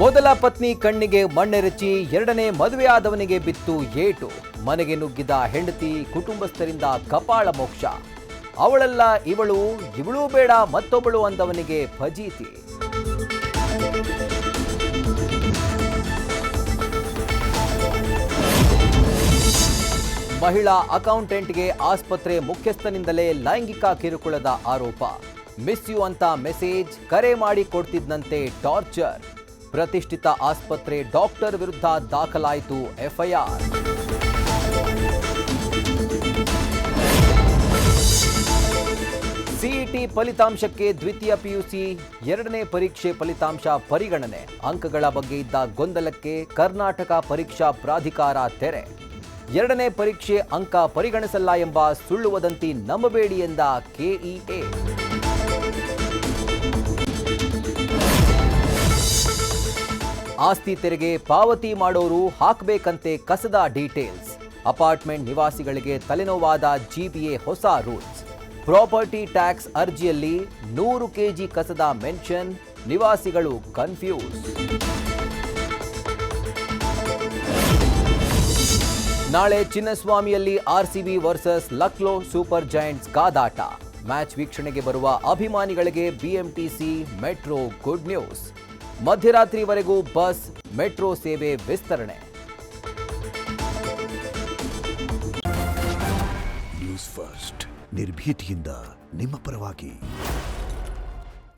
ಮೊದಲ ಪತ್ನಿ ಕಣ್ಣಿಗೆ ಮಣ್ಣೆರಚಿ ಎರಡನೇ ಮದುವೆಯಾದವನಿಗೆ ಬಿತ್ತು ಏಟು. ಮನೆಗೆ ನುಗ್ಗಿದ ಹೆಂಡತಿ ಕುಟುಂಬಸ್ಥರಿಂದ ಕಪಾಳ ಮೋಕ್ಷ. ಅವಳಲ್ಲ ಇವಳು, ಇವಳೂ ಬೇಡ ಮತ್ತೊಬ್ಬಳು ಅಂದವನಿಗೆ ಫಜೀತಿ. ಮಹಿಳಾ ಅಕೌಂಟೆಂಟ್ಗೆ ಆಸ್ಪತ್ರೆ ಮುಖ್ಯಸ್ಥನಿಂದಲೇ ಲೈಂಗಿಕ ಕಿರುಕುಳದ ಆರೋಪ. ಮಿಸ್ ಯು ಅಂತ ಮೆಸೇಜ್, ಕರೆ ಮಾಡಿ ಕೊಡ್ತಿದ್ದಂತೆ ಟಾರ್ಚರ್. ಪ್ರತಿಷ್ಠಿತ ಆಸ್ಪತ್ರೆ ಡಾಕ್ಟರ್ ವಿರುದ್ಧ ದಾಖಲಾಯಿತು ಎಫ್ಐಆರ್. ಸಿಇಟಿ ಫಲಿತಾಂಶಕ್ಕೆ ದ್ವಿತೀಯ ಪಿಯುಸಿ ಎರಡನೇ ಪರೀಕ್ಷೆ ಫಲಿತಾಂಶ ಪರಿಗಣನೆ. ಅಂಕಗಳ ಬಗ್ಗೆ ಇದ್ದ ಗೊಂದಲಕ್ಕೆ ಕರ್ನಾಟಕ ಪರೀಕ್ಷಾ ಪ್ರಾಧಿಕಾರ ತೆರೆ. ಎರಡನೇ ಪರೀಕ್ಷೆ ಅಂಕ ಪರಿಗಣಿಸಲ್ಲ ಎಂಬ ಸುಳ್ಳು ವದಂತಿ ನಂಬಬೇಡಿ ಎಂದ ಕೆಇಎ. ಆಸ್ತಿ ತೆರಿಗೆ ಪಾವತಿ ಮಾಡೋರು ಹಾಕಬೇಕಂತೆ ಕಸದ ಡೀಟೇಲ್ಸ್. ಅಪಾರ್ಟ್ಮೆಂಟ್ ನಿವಾಸಿಗಳಿಗೆ ತಲೆನೋವಾದ ಜಿಬಿಎ ಹೊಸ ರೂಲ್ಸ್. ಪ್ರಾಪರ್ಟಿ ಟ್ಯಾಕ್ಸ್ ಅರ್ಜಿಯಲ್ಲಿ 100 ಕೆಜಿ ಕಸದ ಮೆನ್ಷನ್, ನಿವಾಸಿಗಳು ಕನ್ಫ್ಯೂಸ್. ನಾಳೆ ಚಿನ್ನಸ್ವಾಮಿಯಲ್ಲಿ RCB versus Lucknow super giants ಕಾದಾಟ. ಮ್ಯಾಚ್ ವೀಕ್ಷಣೆಗೆ ಬರುವ ಅಭಿಮಾನಿಗಳಿಗೆ ಬಿಎಂಟಿಸಿ ಮೆಟ್ರೋ ಗುಡ್ ನ್ಯೂಸ್. ಮಧ್ಯರಾತ್ರಿವರೆಗೂ ಬಸ್, ಮೆಟ್ರೋ ಸೇವೆ ವಿಸ್ತರಣೆ. ನ್ಯೂಸ್ ಫಸ್ಟ್ ನಿರ್ಭೀತಿಯಿಂದ ನಿಮ್ಮ ಪರವಾಗಿ.